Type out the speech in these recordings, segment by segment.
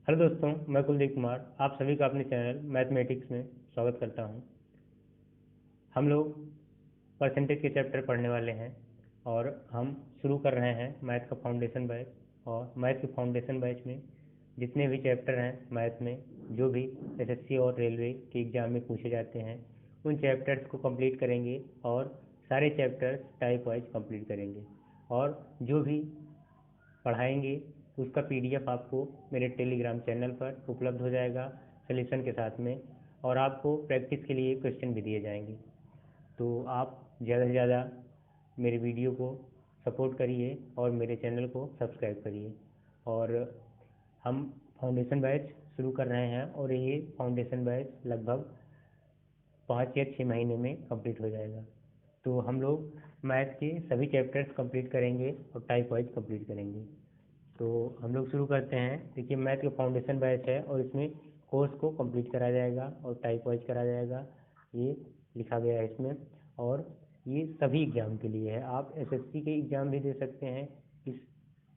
Hello दोस्तों, मैं कुलदीप कुमार आप सभी का अपने चैनल मैथमेटिक्स में स्वागत करता हूं। हम लोग परसेंटेज के चैप्टर पढ़ने वाले हैं और हम शुरू कर रहे हैं मैथ का फाउंडेशन बैच। और मैथ के फाउंडेशन बैच में जितने भी चैप्टर हैं मैथ में, जो भी एसएससी और रेलवे के एग्ज़ाम में पूछे जाते हैं, उन चैप्टर्स को कंप्लीट करेंगे और सारे चैप्टर्स टाइप वाइज कंप्लीट करेंगे। और जो भी पढ़ाएंगे उसका पीडीएफ आपको मेरे टेलीग्राम चैनल पर उपलब्ध हो जाएगा सॉल्यूशन के साथ में। और आपको प्रैक्टिस के लिए क्वेश्चन भी दिए जाएंगे। तो आप ज़्यादा से ज़्यादा मेरे वीडियो को सपोर्ट करिए और मेरे चैनल को सब्सक्राइब करिए। और हम फाउंडेशन बैच शुरू कर रहे हैं और ये फाउंडेशन बैच लगभग 5 या 6 महीने में कंप्लीट हो जाएगा। तो हम लोग मैथ के सभी चैप्टर्स कंप्लीट करेंगे और टाइप वाइज कंप्लीट करेंगे। तो हम लोग शुरू करते हैं। देखिए, मैथ का फाउंडेशन बैच है और इसमें कोर्स को कंप्लीट करा जाएगा और टाइप वाइज करा जाएगा, ये लिखा गया है इसमें। और ये सभी एग्ज़ाम के लिए है। आप एसएससी के एग्ज़ाम भी दे सकते हैं इस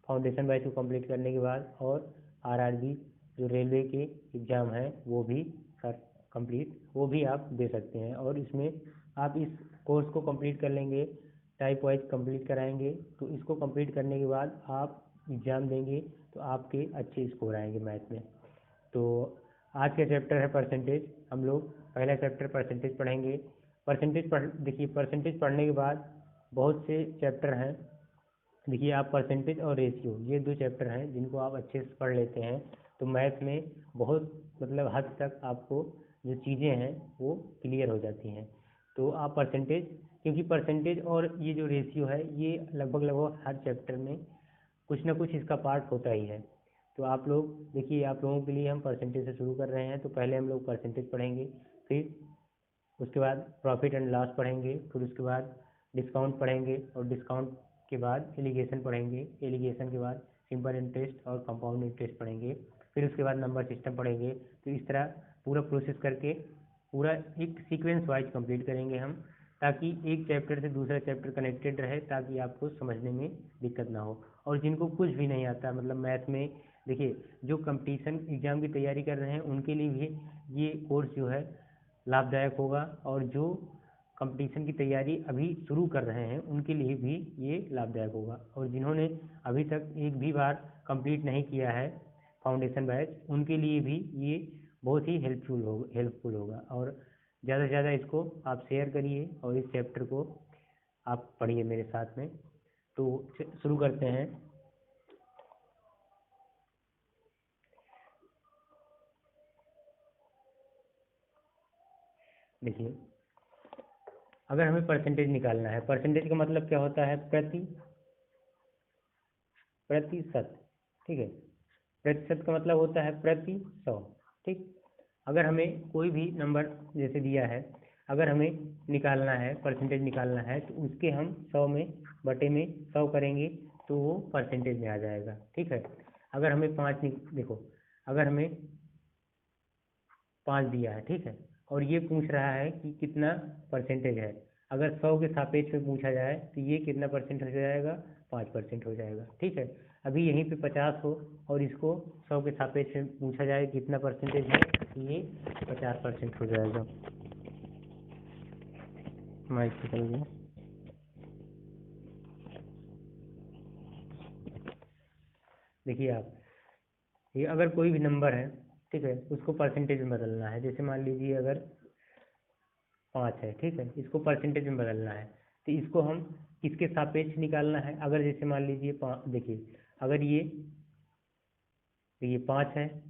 फाउंडेशन बैच को कंप्लीट करने के बाद, और आरआरबी जो रेलवे के एग्ज़ाम हैं वो भी कर कंप्लीट वो भी आप दे सकते हैं। और इसमें आप इस कोर्स को कंप्लीट कर लेंगे, टाइप वाइज कंप्लीट कराएंगे, तो इसको कंप्लीट करने के बाद आप एग्ज़ाम देंगे तो आपके अच्छे स्कोर आएंगे मैथ में। तो आज का चैप्टर है परसेंटेज। हम लोग पहला चैप्टर परसेंटेज पढ़ेंगे। देखिए, परसेंटेज पढ़ने के बाद बहुत से चैप्टर हैं। देखिए, आप परसेंटेज और रेशियो ये दो चैप्टर हैं जिनको आप अच्छे से पढ़ लेते हैं तो मैथ में बहुत मतलब हद तक आपको जो चीज़ें हैं वो क्लियर हो जाती हैं। तो आप परसेंटेज, क्योंकि परसेंटेज और ये जो रेशियो है ये लगभग लगभग हर चैप्टर में कुछ ना कुछ इसका पार्ट होता ही है। तो आप लोग देखिए, आप लोगों के लिए हम परसेंटेज से शुरू कर रहे हैं। तो पहले हम लोग परसेंटेज पढ़ेंगे, फिर उसके बाद प्रॉफिट एंड लॉस पढ़ेंगे, फिर उसके बाद डिस्काउंट पढ़ेंगे, और डिस्काउंट के बाद एलिगेशन पढ़ेंगे, एलिगेशन के बाद सिंपल इंटरेस्ट और कंपाउंड इंटरेस्ट पढ़ेंगे, फिर उसके बाद नंबर सिस्टम पढ़ेंगे। तो इस तरह पूरा प्रोसेस करके पूरा एक सीक्वेंस वाइज कंप्लीट करेंगे हम, ताकि एक चैप्टर से दूसरा चैप्टर कनेक्टेड रहे, ताकि आपको समझने में दिक्कत ना हो। और जिनको कुछ भी नहीं आता मतलब मैथ में, देखिए जो कंपटीशन एग्ज़ाम की तैयारी कर रहे हैं उनके लिए भी ये कोर्स जो है लाभदायक होगा, और जो कंपटीशन की तैयारी अभी शुरू कर रहे हैं उनके लिए भी ये लाभदायक होगा। और जिन्होंने अभी तक एक भी बार कंप्लीट नहीं किया है फाउंडेशन बैच, उनके लिए भी ये बहुत ही हेल्पफुल होगा। और ज़्यादा से ज़्यादा इसको आप शेयर करिए और इस चैप्टर को आप पढ़िए मेरे साथ में। तो शुरू करते हैं। देखिए, अगर हमें परसेंटेज निकालना है, परसेंटेज का मतलब क्या होता है? प्रतिशत। ठीक है, प्रतिशत का मतलब होता है प्रति 100। ठीक, अगर हमें कोई भी नंबर जैसे दिया है, अगर हमें निकालना है, परसेंटेज निकालना है, तो उसके हम 100 में बटे में 100 करेंगे तो वो परसेंटेज में आ जाएगा। ठीक है, अगर हमें देखो, अगर हमें 5 दिया है, ठीक है, और ये पूछ रहा है कि कितना परसेंटेज है। अगर 100 के सापेक्ष में पूछा जाए तो ये कितना परसेंट हो जाएगा? 5% हो जाएगा। ठीक है, अभी यहीं पे 50 हो और इसको 100 के सापेक्ष में पूछा जाए कितना परसेंटेज है, तो ये 50% हो जाएगा। माइक निकल गया। देखिए आप, ये अगर कोई भी नंबर है, ठीक है, उसको परसेंटेज में बदलना है। जैसे मान लीजिए अगर 5 है, ठीक है, इसको परसेंटेज में बदलना है, तो इसको हम किसके सापेक्ष निकालना है? अगर जैसे मान लीजिए देखिए, अगर ये 5 है,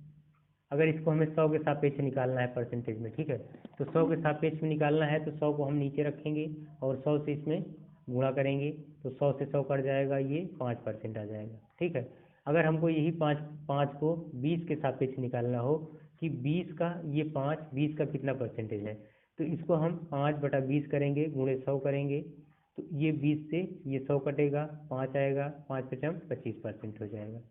अगर इसको हमें 100 के सापेक्ष निकालना है परसेंटेज में, ठीक है, तो 100 के सापेक्ष में निकालना है तो 100 को हम नीचे रखेंगे और 100 से इसमें गुणा करेंगे, तो 100 से 100 कट जाएगा, ये 5% आ जाएगा। ठीक है, अगर हमको यही पाँच पाँच को 20 के सापेक्ष निकालना हो कि 20 का ये 20 का कितना परसेंटेज है, तो इसको हम 5/20 करेंगे, गुणे 100 करेंगे, तो ये 20 से ये 100 कटेगा, 5 आएगा, 5×5 25% हो जाएगा।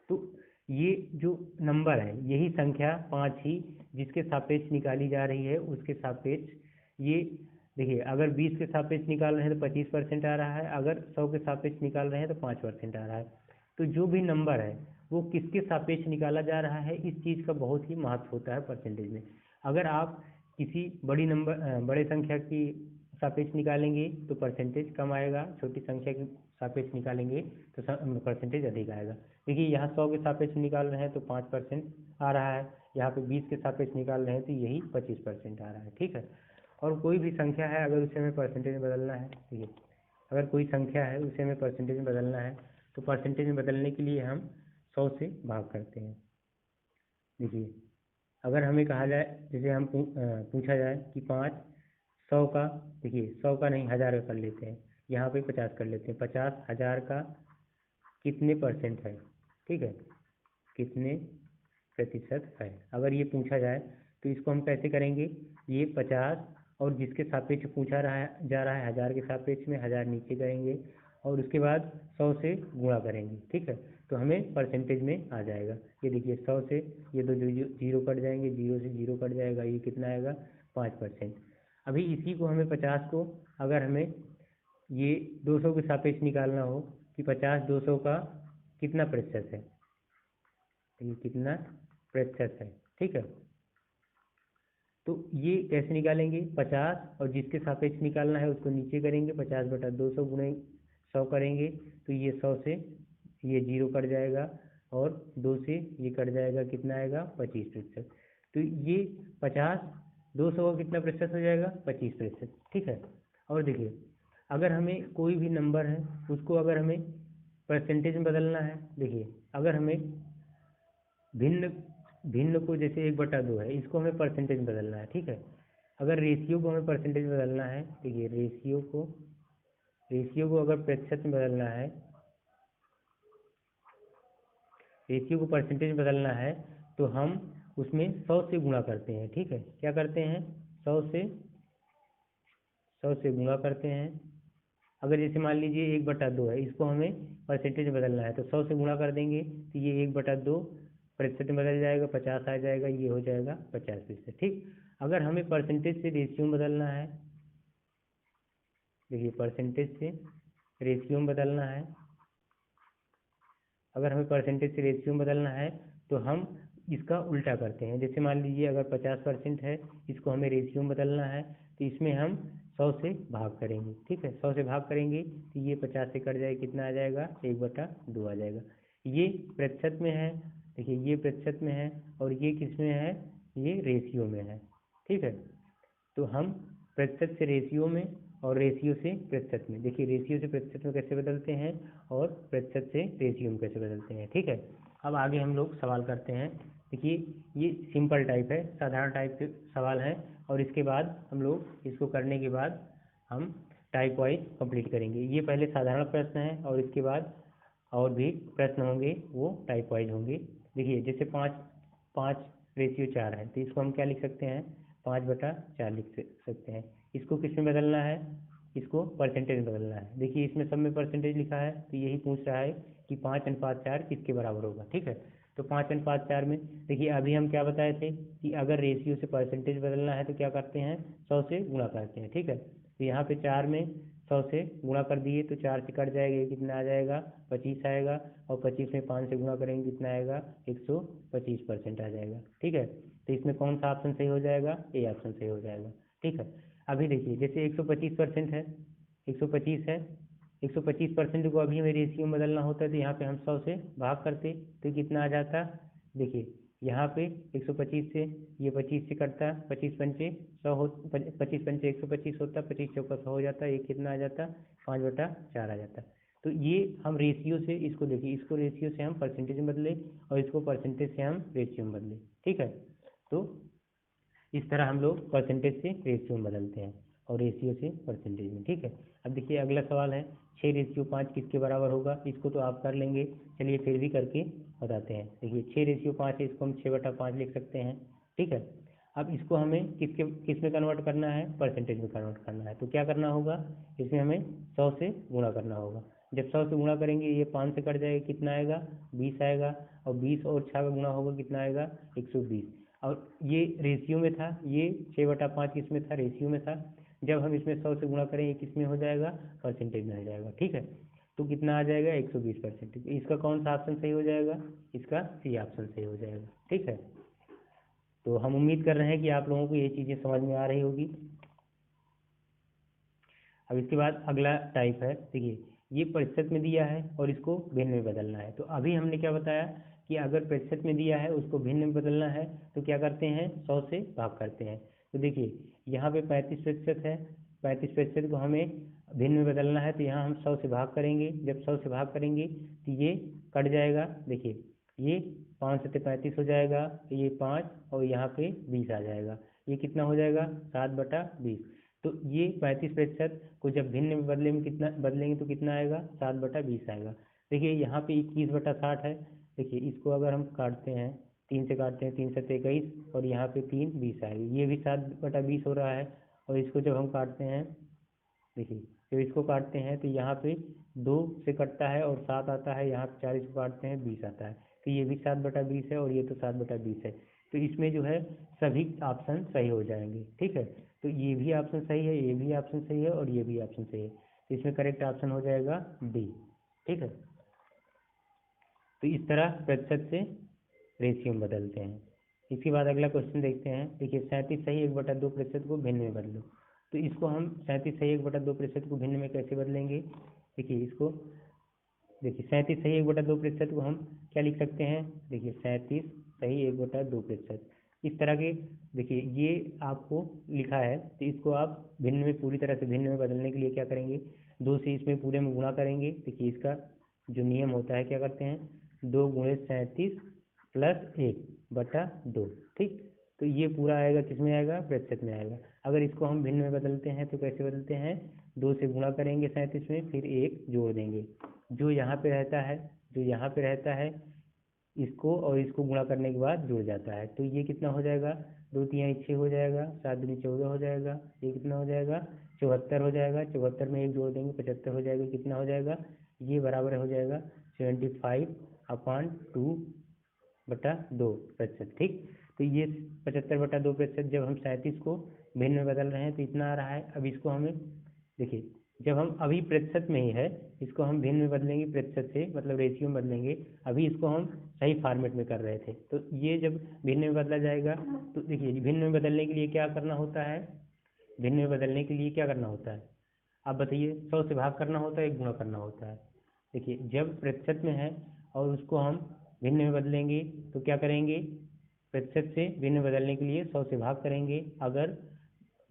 तो ये जो नंबर है, यही संख्या 5 ही जिसके सापेक्ष निकाली जा रही है उसके सापेक्ष ये, देखिए अगर 20 के सापेक्ष निकाल रहे हैं तो 25% आ रहा है, अगर 100 के सापेक्ष निकाल रहे हैं तो 5% आ रहा है। तो जो भी नंबर है वो किसके सापेक्ष निकाला जा रहा है, इस चीज़ का बहुत ही महत्व होता है परसेंटेज में। अगर आप किसी बड़े संख्या की सापेक्ष निकालेंगे तो परसेंटेज कम आएगा, छोटी संख्या की सापेक्ष निकालेंगे तो परसेंटेज अधिक आएगा। देखिए यहाँ 100 के सापेक्ष निकाल रहे हैं तो 5% आ रहा है, यहाँ पे 20 के सापेक्ष निकाल रहे हैं तो यही 25% आ रहा है, ठीक है। और कोई भी संख्या है अगर उसे हमें परसेंटेज में बदलना है, ठीक है, अगर कोई संख्या है उसे हमें परसेंटेज में बदलना है तो परसेंटेज में बदलने के लिए हम 100 से भाग करते हैं। देखिए अगर हमें कहा जाए, जैसे हम पूछा जाए कि 100 का, देखिए 100 का नहीं 1000 का कर लेते हैं, यहाँ पे 50 कर लेते हैं, 50 1000 का कितने परसेंट है, ठीक है, कितने प्रतिशत है, अगर ये पूछा जाए तो इसको हम कैसे करेंगे, ये 50 और जिसके सापेक्ष पूछा जा रहा है 1000 के सापेक्ष में 1000 नीचे करेंगे और उसके बाद 100 से गुणा करेंगे, ठीक है, तो हमें परसेंटेज में आ जाएगा। ये देखिए 100 से ये दो जीरो कट जाएंगे, 0 से 0 कट जाएगा, ये कितना आएगा 5%। अभी इसी को हमें 50 को अगर हमें ये 200 के सापेक्ष निकालना हो कि 50 200 का कितना प्रतिशत है, ये कितना प्रतिशत है, ठीक है, तो ये कैसे निकालेंगे, 50 और जिसके सापेक्ष निकालना है उसको नीचे करेंगे, 50/200 गुणे 100 करेंगे तो ये 100 से ये 0 कट जाएगा और 2 से ये कट जाएगा, कितना आएगा 25%। तो ये 50 200 का कितना प्रतिशत हो जाएगा 25%, ठीक है। और देखिए अगर हमें कोई भी नंबर है उसको अगर हमें परसेंटेज में बदलना है, देखिए अगर हमें भिन्न भिन्न को जैसे 1/2 है, इसको हमें परसेंटेज में बदलना है, ठीक है, अगर रेशियो को हमें परसेंटेज में बदलना है, देखिए रेशियो को अगर प्रतिशत में बदलना है, रेशियो को परसेंटेज में बदलना है तो हम उसमें 100 से गुणा करते हैं, ठीक है, क्या करते हैं 100 से गुणा करते हैं। अगर जैसे मान लीजिए 1/2 है, इसको हमें परसेंटेज में बदलना है तो 100 से गुणा कर देंगे तो ये 1/2 प्रतिशत में बदल जाएगा, 50 आ जाएगा, ये हो जाएगा 50%, ठीक। अगर हमें परसेंटेज से रेशियो में बदलना है, देखिए परसेंटेज से रेशियो में बदलना है, अगर हमें परसेंटेज से रेशियो में बदलना है तो हम इसका उल्टा करते हैं। जैसे मान लीजिए अगर 50% है, इसको हमें रेशियो में बदलना है तो इसमें हम 100 से भाग करेंगे, ठीक है, 100 से भाग करेंगे तो ये 50 से कट जाएगा, कितना आ जाएगा 1/2 आ जाएगा। ये प्रतिशत में है, देखिए ये प्रतिशत में है और ये किस में है, ये रेशियो में है, ठीक है। तो हम प्रतिशत से रेशियो में और रेशियो से प्रतिशत में, देखिए रेशियो से प्रतिशत में कैसे बदलते हैं और प्रतिशत से रेशियो में कैसे बदलते हैं, ठीक है। अब आगे हम लोग सवाल करते हैं। देखिए ये सिंपल टाइप है, साधारण टाइप के सवाल हैं और इसके बाद हम लोग इसको करने के बाद हम टाइप वाइज कंप्लीट करेंगे। ये पहले साधारण प्रश्न है और इसके बाद और भी प्रश्न होंगे वो टाइप वाइज होंगे। देखिए जैसे 5:4 है तो इसको हम क्या लिख सकते हैं 5/4 लिख सकते हैं। इसको किस में बदलना है, इसको परसेंटेज में बदलना है। देखिए इसमें सब में परसेंटेज लिखा है तो यही पूछ रहा है कि 5:4 किसके बराबर होगा, ठीक है। तो 5:4 में देखिए अभी हम क्या बताए थे कि अगर रेशियो से परसेंटेज बदलना है तो क्या करते हैं 100 से गुणा करते हैं, ठीक है। तो यहाँ पे 4 में 100 से गुणा कर दिए तो 4 से कट जाएगा, कितना आ जाएगा 25 आएगा और 25 में 5 से गुणा करेंगे कितना आएगा 125% आ जाएगा, ठीक है। तो इसमें कौन सा ऑप्शन सही हो जाएगा, ए ऑप्शन सही हो जाएगा, ठीक है। अभी देखिए जैसे 125% है, 125 है, 125% को अभी हमें रेशियो में बदलना होता है तो यहाँ पे हम 100 से भाग करते तो कितना आ जाता, देखिए यहाँ पे 125 से ये 25 से कटता, 25 पंचे 100 हो, 25 पंचे 125 होता, 25 चौका 100 हो जाता, ये कितना आ जाता 5/4 आ जाता। तो ये हम रेशियो से इसको देखिए, इसको रेशियो से हम परसेंटेज में बदले और इसको परसेंटेज से हम रेशियो में बदले, ठीक है। तो इस तरह हम लोग परसेंटेज से रेशियो में बदलते हैं और रेशियो से परसेंटेज में, ठीक है। अब देखिए अगला सवाल है 6:5 किसके बराबर होगा, इसको तो आप कर लेंगे, चलिए फिर भी करके बताते हैं। देखिए 6:5 है, इसको हम 6/5 लिख सकते हैं, ठीक है। अब इसको हमें किस में कन्वर्ट करना है, परसेंटेज में कन्वर्ट करना है। तो क्या करना होगा, इसमें हमें 100 से गुणा करना होगा। जब 100 से गुणा करेंगे ये 5 से कट जाएगा, कितना आएगा 20 आएगा और 20 और 6 का गुणा होगा कितना आएगा 120। और ये रेशियो में था, ये 6/5 किस में था, रेशियो में था। जब हम इसमें 100 से गुणा करें ये किस में हो जाएगा, परसेंटेज में हो जाएगा, ठीक है। तो कितना आ जाएगा 120%। इसका कौन सा ऑप्शन सही हो जाएगा? इसका सी ऑप्शन सही हो जाएगा। ठीक है, तो हम उम्मीद कर रहे हैं कि आप लोगों को ये चीज़ें समझ में आ रही होगी। अब इसके बाद अगला टाइप है, देखिए ये प्रतिशत में दिया है और इसको भिन्न में बदलना है। तो अभी हमने क्या बताया कि अगर प्रतिशत में दिया है उसको भिन्न में बदलना है तो क्या करते हैं, 100 से भाग करते हैं। तो देखिए यहाँ पे 35% है, 35% को हमें भिन्न में बदलना है तो यहाँ हम 100 से भाग करेंगे। जब 100 से भाग करेंगे तो ये कट जाएगा, देखिए ये 5 सत्ते 35 हो जाएगा, ये 5 और यहाँ पे 20 आ जाएगा। ये कितना हो जाएगा, 7/20। तो ये 35% को जब भिन्न में बदलेंगे तो कितना आएगा, 7/20 आएगा। देखिए यहाँ पे 21/60 है। देखिए इसको अगर हम काटते हैं, 3 से काटते हैं, 3 सत्ते 21 और यहाँ पे 3 20 आएगी। ये भी 7/20 हो रहा है। और इसको जब हम काटते हैं, देखिए जब इसको काटते हैं तो यहाँ पे 2 से कटता है और 7 आता है, यहाँ पे 40 को काटते हैं 20 आता है। तो ये भी 7/20 है और ये तो 7/20 है। तो इसमें जो है सभी ऑप्शन सही हो जाएंगे। ठीक है, तो ये भी ऑप्शन सही है, ये भी ऑप्शन सही है और ये भी ऑप्शन सही है। तो इसमें करेक्ट ऑप्शन हो जाएगा डी। ठीक है, तो इस तरह प्रतिशत से रेशियो में बदलते हैं। इसके बाद अगला क्वेश्चन देखते हैं। देखिए 37 सही 1/2% को भिन्न में बदलो। तो इसको हम 37 सही 1/2% को भिन्न में कैसे बदलेंगे? देखिए इसको, देखिए 37 सही 1/2% को हम क्या लिख सकते हैं? देखिए 37 सही 1/2%। इस तरह के, देखिए ये आपको लिखा है तो इसको आप भिन्न में, पूरी तरह से भिन्न में बदलने के लिए क्या करेंगे, 2 से इसमें पूरे में गुणा करेंगे। देखिए इसका जो नियम होता है, क्या करते हैं, 2 × 37 + 1/2। ठीक, तो ये पूरा आएगा, किस में आएगा, प्रतिशत में आएगा। अगर इसको हम भिन्न में बदलते हैं तो कैसे बदलते हैं, 2 से गुणा करेंगे 37 में, फिर 1 जोड़ देंगे। जो यहाँ पे रहता है, जो यहाँ पे रहता है, इसको और इसको गुणा करने के बाद जुड़ जाता है। तो ये कितना हो जाएगा, 2 × 3 = 6 हो जाएगा, 7 × 2 = 14 हो जाएगा। ये कितना हो जाएगा, 74 हो जाएगा। 74 में 1 जोड़ देंगे, 75 हो जाएगा। कितना हो जाएगा, ये बराबर हो जाएगा 75/2%। ठीक, तो ये 75/2%, जब हम 37 को भिन्न में बदल रहे हैं तो इतना आ रहा है। अब इसको हमें, देखिए जब हम अभी प्रतिशत में ही है, इसको हम भिन्न में बदलेंगे, प्रतिशत से मतलब रेशियो में बदलेंगे। अभी इसको हम सही फॉर्मेट में कर रहे थे, तो ये जब भिन्न में बदला जाएगा तो देखिए भिन्न में बदलने के लिए क्या करना होता है, भिन्न में बदलने के लिए क्या करना होता है, आप बताइए। 100 से भाग करना होता है, गुणा करना होता है। देखिए जब प्रतिशत में है और उसको हम भिन्न में बदलेंगे तो क्या करेंगे, प्रतिशत से भिन्न बदलने के लिए 100 से भाग करेंगे। अगर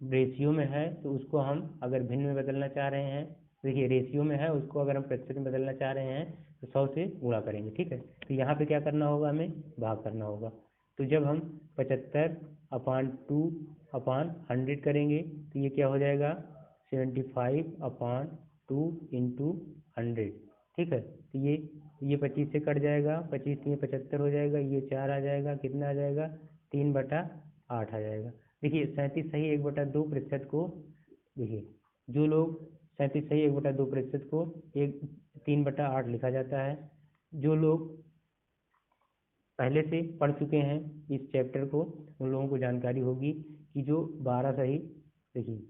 रेशियो में है तो उसको हम अगर भिन्न में बदलना चाह रहे हैं, देखिए रेशियो में है, उसको अगर हम प्रतिशत में बदलना चाह रहे हैं तो 100 से गुणा करेंगे। ठीक है, तो यहाँ पे क्या करना होगा, हमें भाग करना होगा। तो जब हम 75/2/100 करेंगे तो ये क्या हो जाएगा, 75/2 × 100। ठीक है, तो ये 25 से कट जाएगा, 25 में 75 हो जाएगा, ये 4 आ जाएगा, कितना आ जाएगा, 3/8 आ जाएगा। देखिए 37 सही 1/2% को, देखिए जो लोग 37 सही 1/2% को 3/8 लिखा जाता है। जो लोग पहले से पढ़ चुके हैं इस चैप्टर को, उन लोगों को जानकारी होगी कि जो 12 सही, देखिए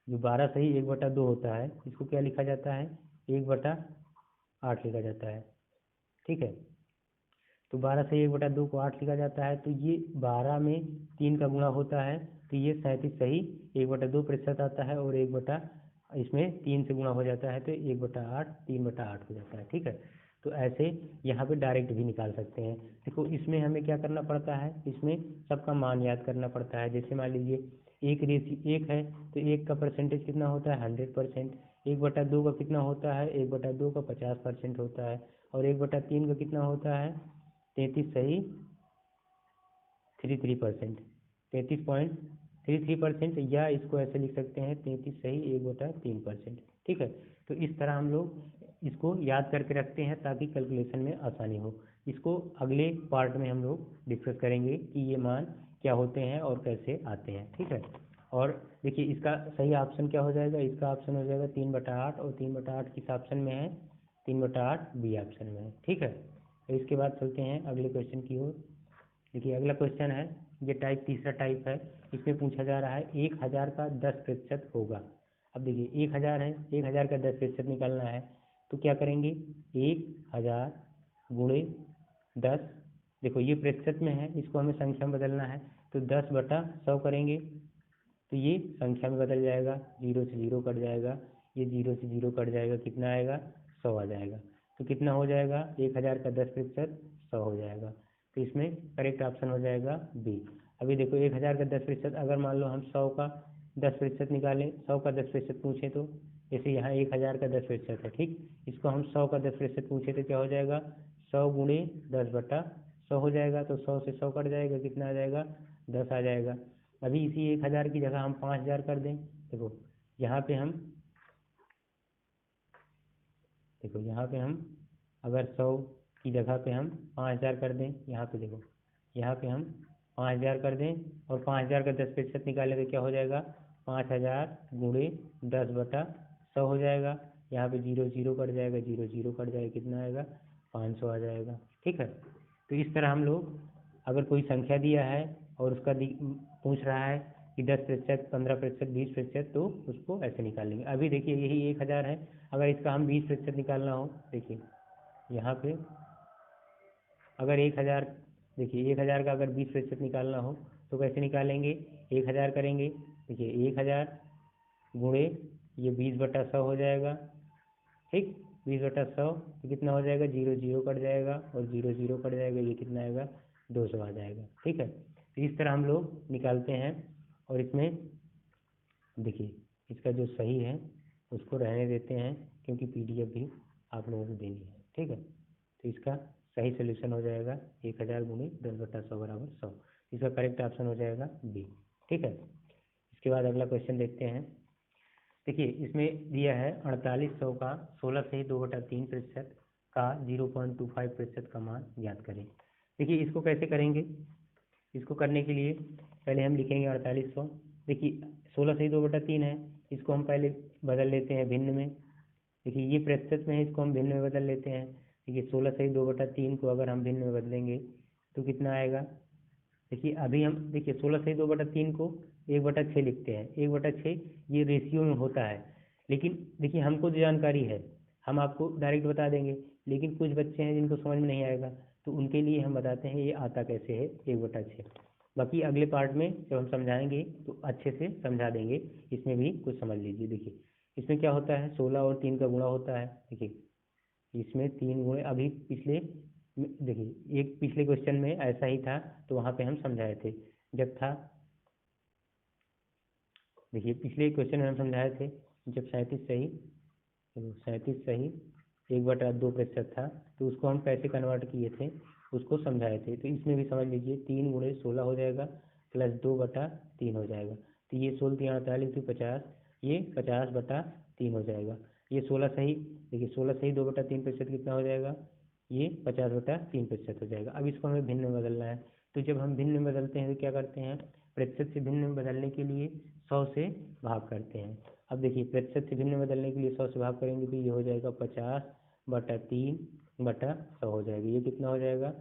जो 12 सही 1/2 होता है, इसको क्या लिखा जाता है, 1/8 लिखा जाता है। ठीक है, तो 12 से 1/2 को 8 लिखा जाता है। तो ये 12 में 3 का गुणा होता है, तो ये 37 सही 1/2% आता है। और इसमें 3 से गुणा हो जाता है तो 1/8 3/8 हो जाता है। ठीक है, तो ऐसे यहाँ पे डायरेक्ट भी निकाल सकते हैं। देखो इसमें हमें क्या करना पड़ता है, इसमें सबका मान याद करना पड़ता है। जैसे मान लीजिए 1 है तो 1 का परसेंटेज कितना होता है, 100%। 1/2 का कितना होता है, 1/2 का 50% होता है। और 1/3 का कितना होता है, 33 सही 33%, 33.33%, या इसको ऐसे लिख सकते हैं 33 सही 1/3%। ठीक है, तो इस तरह हम लोग इसको याद करके रखते हैं ताकि कैलकुलेशन में आसानी हो। इसको अगले पार्ट में हम लोग डिस्कस करेंगे कि ये मान क्या होते हैं और कैसे आते हैं। ठीक है, और देखिए इसका सही ऑप्शन क्या हो जाएगा, इसका ऑप्शन हो जाएगा 3/8, और 3/8 किस ऑप्शन में है, 3/8 बी ऑप्शन में है। ठीक है, तो इसके बाद चलते हैं अगले क्वेश्चन की ओर। देखिए अगला क्वेश्चन है, ये तीसरा टाइप है। इसमें पूछा जा रहा है 1000 का 10% होगा। अब देखिए 1000 है, 1000 का 10% निकालना है। तो क्या करेंगे, 1000 गुणे 10, देखो ये प्रतिशत में है, इसको हमें संख्या में बदलना है, तो 10/100 करेंगे तो ये संख्या में बदल जाएगा, 0 से 0 कट जाएगा, ये 0 से 0 कट जाएगा, कितना आएगा, 100 आ जाएगा। तो कितना हो जाएगा, 1000 का 10% 100 हो जाएगा। तो इसमें करेक्ट ऑप्शन हो जाएगा बी। अभी देखो 1000 का 10%, अगर मान लो हम 100 का 10% निकालें, 100 का 10% पूछे तो, जैसे यहाँ 1000 का 10% है, ठीक, इसको हम 100 का 10% पूछे तो क्या हो जाएगा, 100 गुणे 10/100 हो जाएगा। तो 100 से 100 कट जाएगा, कितना आ जाएगा, 10 आ जाएगा। अभी इसी 1000 की जगह हम 5000 कर दें, देखो यहाँ पे हम अगर 100 की जगह पे हम 5000 कर दें, यहाँ पे देखो, यहाँ पे हम 5000 कर दें और 5000 का 10% निकालें तो क्या हो जाएगा, 5000 गुणे 10/100 हो जाएगा। यहाँ पे 0 0 कट जाएगा, 0 0 कट जाएगा, कितना आएगा, 500 आ जाएगा। ठीक है, तो इस तरह हम लोग अगर कोई संख्या दिया है और उसका पूछ रहा है कि 10%, 15%, 20%, तो उसको ऐसे निकालेंगे। अभी देखिए यही 1000 है, अगर इसका हम 20% निकालना हो, देखिए यहाँ पे अगर 1000, देखिए 1000 का अगर 20% निकालना हो तो कैसे निकालेंगे, 1000 करेंगे, देखिए 1000 गुणे ये 20/100 हो जाएगा, ठीक, 20/100 तो कितना हो जाएगा, 0 0 कट जाएगा और 0 0 कट जाएगा, ये कितना आएगा, 200 आ जाएगा। ठीक है, तो इस तरह हम लोग निकालते हैं। और इसमें देखिए इसका जो सही है उसको रहने देते हैं, क्योंकि PDF भी आप लोगों को देनी है। ठीक है, तो इसका सही सोल्यूशन हो जाएगा 1000 गुणे 10/100 बराबर 100। इसका करेक्ट ऑप्शन हो जाएगा बी। ठीक है, इसके बाद अगला क्वेश्चन देखते हैं। देखिए इसमें दिया है 4800 का 16 से 2/3% का 0.25% का मान ज्ञात करें। देखिए इसको कैसे करेंगे, इसको करने के लिए पहले हम लिखेंगे 4800, देखिए 16 से 2/3 है, इसको हम पहले बदल लेते हैं भिन्न में। देखिए ये प्रतिशत में है, इसको हम भिन्न में बदल लेते हैं। देखिए 16 से 2/3 को अगर हम भिन्न में बदलेंगे तो कितना आएगा, देखिए अभी हम देखिए 16 से 2/3 को 1/6 लिखते हैं, 1/6 ये रेशियो में होता है। लेकिन देखिए हमको जो जानकारी है हम आपको डायरेक्ट बता देंगे, लेकिन कुछ बच्चे हैं जिनको समझ में नहीं आएगा, तो उनके लिए हम बताते हैं ये आता कैसे है 1/6। बाकी अगले पार्ट में जब हम समझाएंगे तो अच्छे से समझा देंगे, इसमें भी कुछ समझ लीजिए। देखिए इसमें क्या होता है, 16 और 3 का गुणा होता है। देखिए इसमें 3 गुणे, अभी पिछले देखिए एक पिछले क्वेश्चन में ऐसा ही था, तो वहाँ पे हम समझाए थे जब था, देखिए पिछले क्वेश्चन में हम समझाए थे जब 37 सही, 37 सही 1/2% था, तो उसको हम कैसे कन्वर्ट किए थे उसको समझाए थे। तो इसमें भी समझ लीजिए 3 गुणे 16 हो जाएगा प्लस 2/3 हो जाएगा, तो ये 16 3 48 तो 50, ये 50/3 हो जाएगा। ये 16 सही, देखिए 16 सही 2/3% कितना हो जाएगा, ये 50/3% हो जाएगा। अब इसको हमें भिन्न में बदलना है, तो जब हम भिन्न में बदलते हैं तो क्या करते हैं, प्रतिशत से भिन्न में बदलने के लिए 100 से भाग करते हैं। अब देखिए प्रतिशत से भिन्न में बदलने के लिए 100 से भाग करेंगे तो ये हो जाएगा 50/3/100 हो जाएगा, ये कितना हो जाएगा,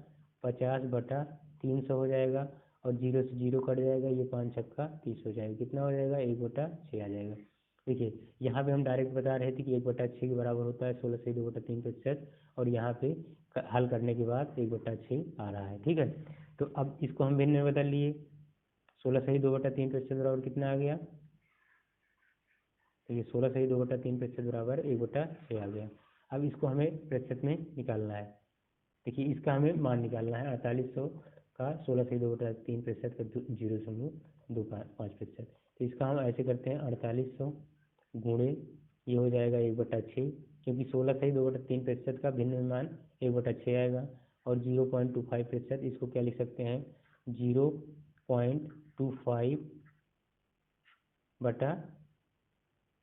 50/300 हो जाएगा। और 0 से 0 कट जाएगा, ये 5 छक्का 30 हो जाएगा, कितना हो जाएगा, 1/6 आ जाएगा। देखिए यहाँ पे हम डायरेक्ट बता रहे थे कि 1/6 के बराबर होता है 16 से 2/3%, और यहाँ पे हल करने के बाद 1/6 आ रहा है। ठीक है, तो अब इसको हम भिन्न में बदल लिए, 16 से 2/3% बराबर कितना आ गया, तो ये 16 से 2/3% बराबर 1/6 आ गया। अब इसको हमें प्रतिशत में निकालना है। देखिए इसका हमें मान निकालना है 4800 का 16 से 2/3% का 0.25%। तो इसका हम ऐसे करते हैं 4800 गुणे ये हो जाएगा 1/6, क्योंकि 16 से 2/3% का भिन्न मान 1/6 आएगा। और 0.25% इसको क्या लिख सकते हैं, 0.25 बटा,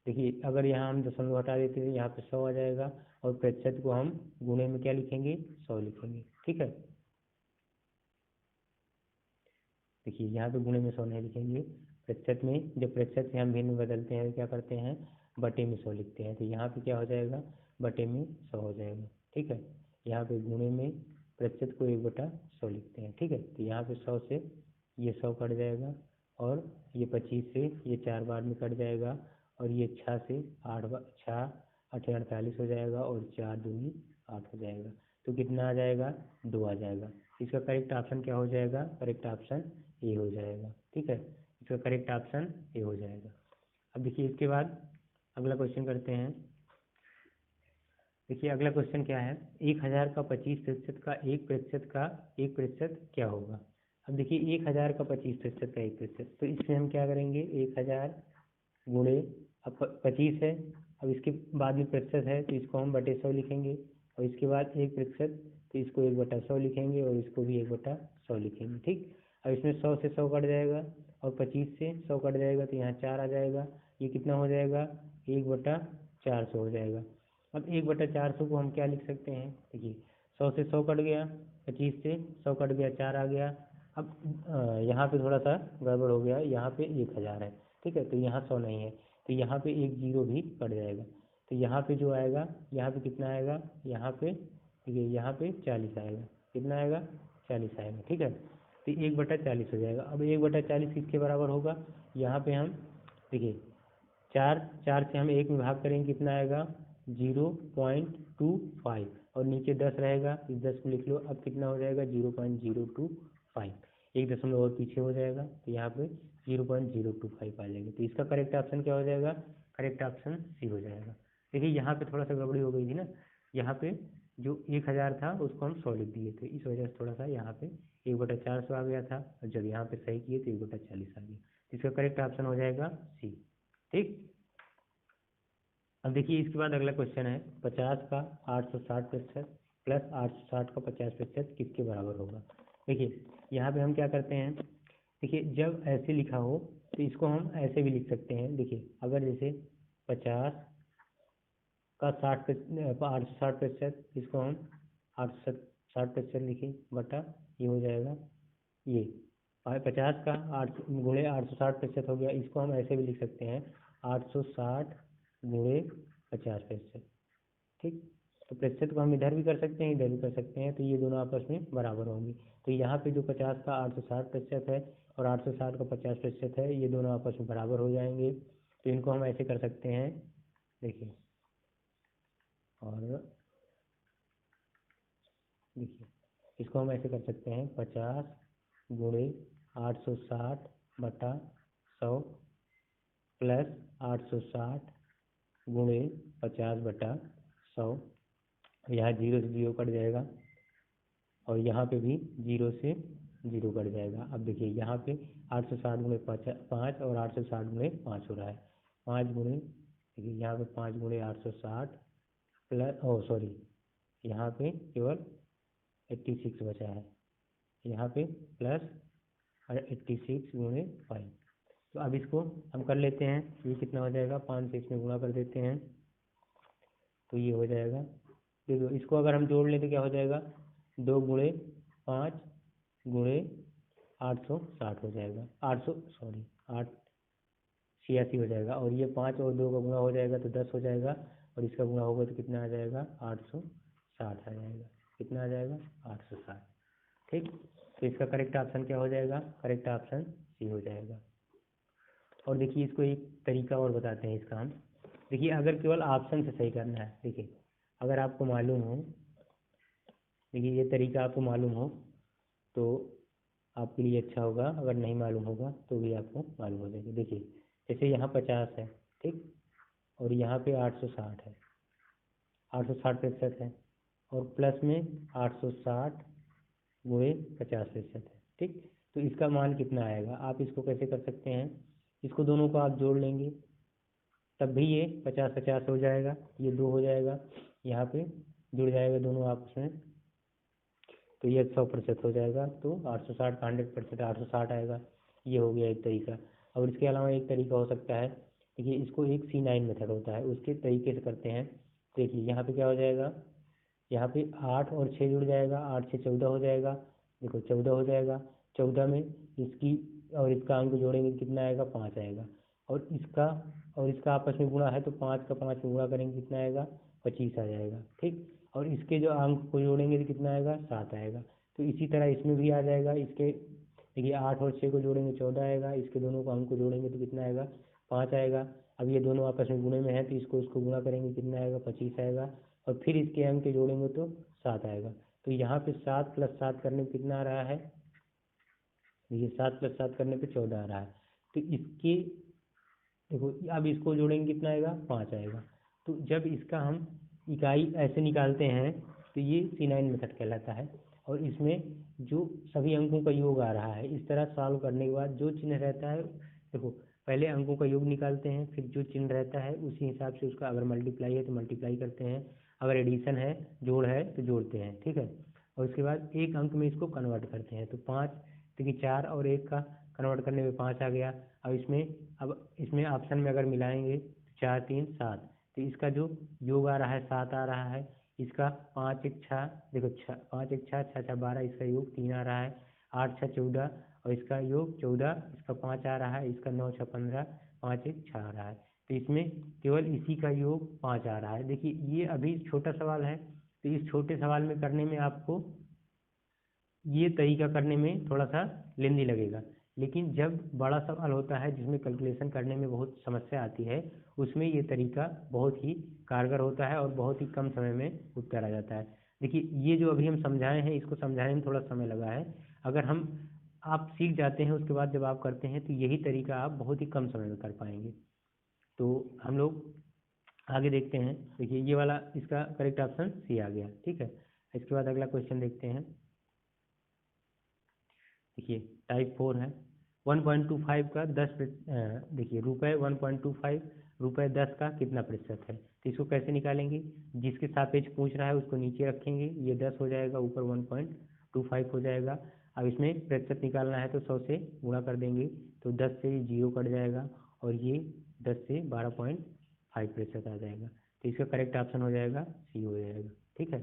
देखिए अगर यहाँ हम दशमलव हटा देते हैं यहाँ पे 100 आ जाएगा, और प्रतिशत को हम गुणे में क्या लिखेंगे, 100 लिखेंगे। ठीक है, देखिए यहाँ पे गुणे में 100 नहीं लिखेंगे, प्रतिशत में जब प्रतिशत से हम भिन्न में बदलते हैं तो क्या करते हैं, बटे में 100 लिखते हैं। तो यहाँ पे क्या हो जाएगा, बटे में 100 हो जाएगा। ठीक है, यहाँ पे गुणे में प्रतिशत को 1/100 लिखते हैं। ठीक है, तो यहाँ पे 100 से ये 100 कट जाएगा, और ये 25 से ये 4 बार में कट जाएगा, और ये 6 से 8 बार 6 8 48 हो जाएगा और 4 दूनी 8 हो जाएगा। तो कितना आ जाएगा? 2 आ जाएगा। इसका करेक्ट ऑप्शन क्या हो जाएगा? करेक्ट ऑप्शन ए हो जाएगा। ठीक है, इसका करेक्ट ऑप्शन ए हो जाएगा। अब देखिए इसके बाद अगला क्वेश्चन करते हैं। देखिए अगला क्वेश्चन क्या है, 1000 का 25% का 1% क्या होगा? अब देखिए 1000 का 25% का 1%, तो इसमें हम क्या करेंगे, 1000 गुणे, अब 25 है, अब इसके बाद में प्रतिशत है तो इसको हम बटे 100 लिखेंगे, और इसके बाद 1% तो इसको 1/100 लिखेंगे, और इसको भी 1/100 लिखेंगे। ठीक, अब इसमें 100 से 100 कट जाएगा, और 25 से 100 कट जाएगा, तो यहाँ 4 आ जाएगा। ये कितना हो जाएगा? 1/400 हो जाएगा। अब 1/400 को हम क्या लिख सकते हैं? देखिए 100 से 100 कट गया, 25 से 100 कट गया, 4 आ गया। अब यहाँ पे थोड़ा सा गड़बड़ हो गया, यहाँ पे 1000 है, ठीक है, तो यहाँ 100 नहीं है, तो यहाँ पे एक जीरो भी कट जाएगा। तो यहाँ पे जो आएगा, यहाँ पे कितना आएगा? यहाँ पे ठीक है, यहाँ पे 40 आएगा। कितना आएगा? 40 आएगा। ठीक है, तो 1/40 हो जाएगा। अब 1/40 किसके बराबर होगा? यहाँ पे हम देखिए 4 से हम 1 में भाग करेंगे, कितना आएगा? 0.25, और नीचे 10 रहेगा, इस 10 को लिख लो। अब कितना हो जाएगा? 0.025, एक दशमलव और पीछे हो जाएगा, तो यहाँ पे 0.025 आ जाएगा। तो इसका करेक्ट ऑप्शन क्या हो जाएगा? करेक्ट ऑप्शन सी हो जाएगा। देखिए यहाँ पे थोड़ा सा गड़बड़ी हो गई थी ना, यहाँ पे जो 1000 था उसको हम 100 लिख दिए थे, इस वजह से थोड़ा सा यहाँ पे 1/400 आ गया था, और जब यहाँ पे सही किए तो 1/40 आ गया। इसका करेक्ट ऑप्शन हो जाएगा सी। ठीक, अब देखिए इसके बाद अगला क्वेश्चन है, 50 का 860% प्लस 860 का 50% किसके बराबर होगा? देखिए यहाँ पे हम क्या करते हैं, देखिए जब ऐसे लिखा हो तो इसको हम ऐसे भी लिख सकते हैं। देखिए अगर जैसे 50 का 860%, इसको हम 860% लिखें बटा, ये हो जाएगा ये 50 का 8 गुणे 860% हो गया। इसको हम ऐसे भी लिख सकते हैं 860 गुणे 50%। ठीक, तो प्रतिशत को हम इधर भी कर सकते हैं, इधर भी कर सकते हैं, तो ये दोनों आपस में बराबर होंगे। तो यहाँ पे जो 50 का 860% है और 860 का 50% है, ये दोनों आपस में बराबर हो जाएंगे। तो इनको हम ऐसे कर सकते हैं, देखिए, और देखिए इसको हम ऐसे कर सकते हैं 50 गुणे 860 बटा 100 प्लस 860 गुणे 50 बटा 100। यहाँ 0 से 0 कट जाएगा, और यहाँ पे भी 0 से 0 कट जाएगा। अब देखिए यहाँ पे 860 गुणे 5 और 860 गुणे 5 हो रहा है, 5 गुणे, देखिए यहाँ पे 5 गुणे 860 प्लस, सॉरी, यहाँ पे केवल 86 बचा है, यहाँ पे प्लस 86 गुणे 5। तो अब इसको हम कर लेते हैं, ये कितना हो जाएगा? 5 से इसमें गुणा कर देते हैं, तो ये हो जाएगा। देखो इसको अगर हम जोड़ लें तो क्या हो जाएगा? 2 गुणे 5 गुणे 860 हो जाएगा, 886 हो जाएगा, और ये 5 और 2 का गुणा हो जाएगा तो 10 हो जाएगा, और इसका गुणा होगा तो कितना आ जाएगा? 860 आ जाएगा। कितना आ जाएगा? 860। ठीक, तो इसका करेक्ट ऑप्शन क्या हो जाएगा? करेक्ट ऑप्शन सी हो जाएगा। और देखिए इसको एक तरीका और बताते हैं इसका हम। देखिए अगर केवल ऑप्शन से सही करना है, देखिए अगर आपको मालूम हो, देखिए ये तरीका आपको मालूम हो तो आपके लिए अच्छा होगा, अगर नहीं मालूम होगा तो भी आपको मालूम हो जाएगा। देखिए जैसे यहाँ 50 है, ठीक, और यहाँ पे 860 है, 860% है, और प्लस में 860 गुणे 50% है। ठीक, तो इसका मान कितना आएगा? आप इसको कैसे कर सकते हैं, इसको दोनों को आप जोड़ लेंगे, तब भी ये 50-50 हो जाएगा, ये 2 हो जाएगा, यहाँ पे जुड़ जाएगा दोनों आपस में, तो ये 100% हो जाएगा। तो 860 का 100% 860 आएगा। ये हो गया एक तरीका। और इसके अलावा एक तरीका हो सकता है, देखिए इसको एक C9 मेथड होता है, उसके तरीके से करते हैं। देखिए यहाँ पे क्या हो जाएगा, यहाँ पे 8 और 6 जुड़ जाएगा, 8 से 14 हो जाएगा, देखो 14 हो जाएगा। 14 में इसकी और इसका अंक जोड़ेंगे कितना आएगा? 5 आएगा, और इसका आपस में गुणा है तो 5 का 5 में गुणा करेंगे कितना आएगा? 25 आ जाएगा। ठीक, और इसके जो अंक को जोड़ेंगे तो कितना आएगा? 7 आएगा। तो इसी तरह इसमें भी आ जाएगा, इसके देखिए 8 और 6 को जोड़ेंगे 14 आएगा, इसके दोनों को अंक को जोड़ेंगे तो कितना आएगा? 5 आएगा। अब ये दोनों आपस में गुणे में है तो इसको गुणा करेंगे, कितना आएगा, 25 आएगा। और फिर इसके अंक के जोड़ेंगे तो 7 आएगा। तो यहाँ पे 7 + 7 करने पे कितना आ रहा है, ये 7 + 7 करने पे 14 आ रहा है। तो इसके देखो अब इसको जोड़ेंगे कितना आएगा, 5 आएगा। तो जब इसका हम इकाई ऐसे निकालते हैं तो ये C9 मेथड कहलाता है। और इसमें जो सभी अंकों का योग आ रहा है, इस तरह सॉल्व करने के बाद जो चिन्ह रहता है, देखो पहले अंकों का योग निकालते हैं, फिर जो चिन्ह रहता है उसी हिसाब से उसका, अगर मल्टीप्लाई है तो मल्टीप्लाई करते हैं, अगर एडिशन है, जोड़ है तो जोड़ते हैं, ठीक है। और उसके बाद एक अंक में इसको कन्वर्ट करते हैं। तो 5, देखिए 4 और 1 का कन्वर्ट करने में 5 आ गया। अब इसमें ऑप्शन में अगर मिलाएंगे तो 4 3 7, तो इसका जो योग आ रहा है 7 आ रहा है। इसका 5 1 6, देखो 5 1 6 6 6 12, इसका योग 3 आ रहा है। 8 6 14, और इसका योग 14, इसका 5 आ रहा है। इसका 9 6 15, 5 1 6 आ रहा है। तो इसमें केवल इसी का योग 5 आ रहा है। देखिए ये अभी छोटा सवाल है, तो इस छोटे सवाल में करने में आपको ये तरीका करने में थोड़ा सा लेंदी लगेगा। लेकिन जब बड़ा सवाल होता है जिसमें कैलकुलेशन करने में बहुत समस्या आती है, उसमें ये तरीका बहुत ही कारगर होता है और बहुत ही कम समय में उत्तर आ जाता है। देखिए ये जो अभी हम समझाए हैं, इसको समझाने में थोड़ा समय लगा है। अगर आप सीख जाते हैं, उसके बाद जब आप करते हैं तो यही तरीका आप बहुत ही कम समय में कर पाएंगे। तो हम लोग आगे देखते हैं। देखिए ये वाला इसका करेक्ट ऑप्शन सी आ गया, ठीक है। इसके बाद अगला क्वेश्चन देखते हैं। देखिए टाइप 4 है। 1.25 का 10, देखिए रुपये 1.25 रुपये 10 का कितना प्रतिशत है। तो इसको कैसे निकालेंगे, जिसके सापेक्ष पूछ रहा है उसको नीचे रखेंगे, ये 10 हो जाएगा, ऊपर 1.25 हो जाएगा। अब इसमें प्रतिशत निकालना है तो 100 से गुणा कर देंगे, तो 10 से 0 कट जाएगा, और ये 10 से 12.5% आ जाएगा। तो इसका करेक्ट ऑप्शन हो जाएगा सी हो जाएगा, ठीक है।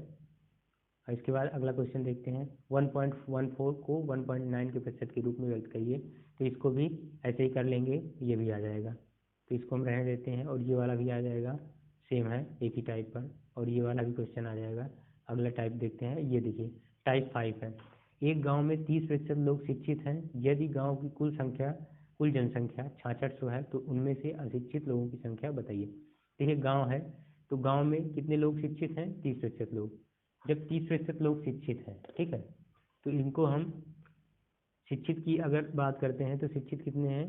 और इसके बाद अगला क्वेश्चन देखते हैं। 1.14 को 1.9 के प्रतिशत के रूप में व्यक्त करिए। तो इसको भी ऐसे ही कर लेंगे, ये भी आ जाएगा। तो इसको हम रहने देते हैं, और ये वाला भी आ जाएगा, सेम है एक ही टाइप पर, और ये वाला भी क्वेश्चन आ जाएगा। अगला टाइप देखते हैं, ये देखिए टाइप 5 है। एक गांव में 30% लोग शिक्षित हैं। यदि गांव की कुल जनसंख्या 6600 है, तो उनमें से अशिक्षित लोगों की संख्या बताइए। देखिए गाँव है, तो गाँव में कितने लोग शिक्षित हैं, 30% लोग। जब 30% लोग शिक्षित हैं, ठीक है, तो इनको हम शिक्षित की अगर बात करते हैं तो शिक्षित कितने हैं,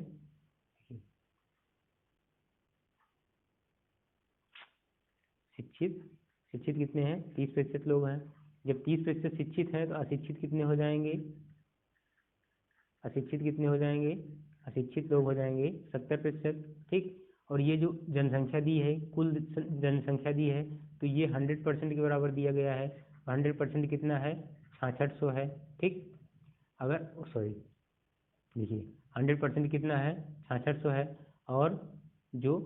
शिक्षित शिक्षित कितने हैं, 30% लोग हैं। जब 30% शिक्षित हैं तो अशिक्षित कितने हो जाएंगे, अशिक्षित कितने हो जाएंगे, अशिक्षित लोग हो जाएंगे 70%, ठीक। और ये जो जनसंख्या दी है, कुल जनसंख्या दी है, तो ये 100% के बराबर दिया गया है। 100% कितना है, 6600 है, ठीक। अगर सॉरी, देखिए 100% कितना है, 6600 है। और जो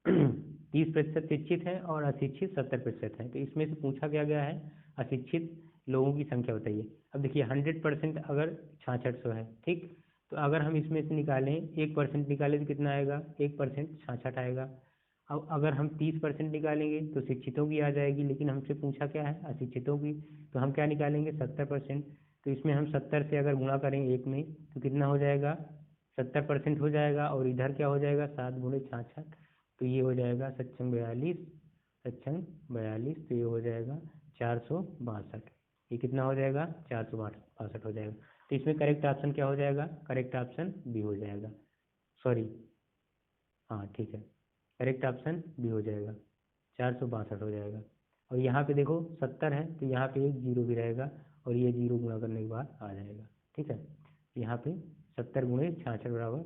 30% शिक्षित है और अशिक्षित 70% है, तो इसमें से पूछा क्या गया है, अशिक्षित लोगों की संख्या बताइए। अब देखिए 100% अगर 6600 है, ठीक, तो अगर हम इसमें से निकालें 1% निकालें तो कितना आएगा, 1% 66 आएगा। अब अगर हम 30% निकालेंगे तो शिक्षितों की आ जाएगी, लेकिन हमसे पूछा क्या है, अशिक्षितों की। तो हम क्या निकालेंगे, 70%। तो इसमें हम 70 से अगर गुणा करें एक में तो कितना हो जाएगा, 70% हो जाएगा। और इधर क्या हो जाएगा, 7 गुणे 66, तो ये हो जाएगा 742, 742, तो ये हो जाएगा 462। ये कितना हो जाएगा, 462 हो जाएगा। तो इसमें करेक्ट ऑप्शन क्या हो जाएगा, करेक्ट ऑप्शन बी हो जाएगा, सॉरी, हाँ ठीक है, करेक्ट ऑप्शन बी हो जाएगा, 462 हो जाएगा। और यहाँ पे देखो 70 है, तो यहाँ पे एक जीरो भी रहेगा, और ये जीरो गुणा करने के बाद आ जाएगा, ठीक है। यहाँ पे 70 गुणे 66 बराबर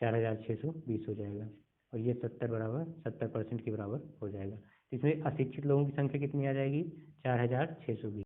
4620 हो जाएगा, और ये 70% के बराबर हो जाएगा। तो इसमें अशिक्षित लोगों की संख्या कितनी आ जाएगी, 4620।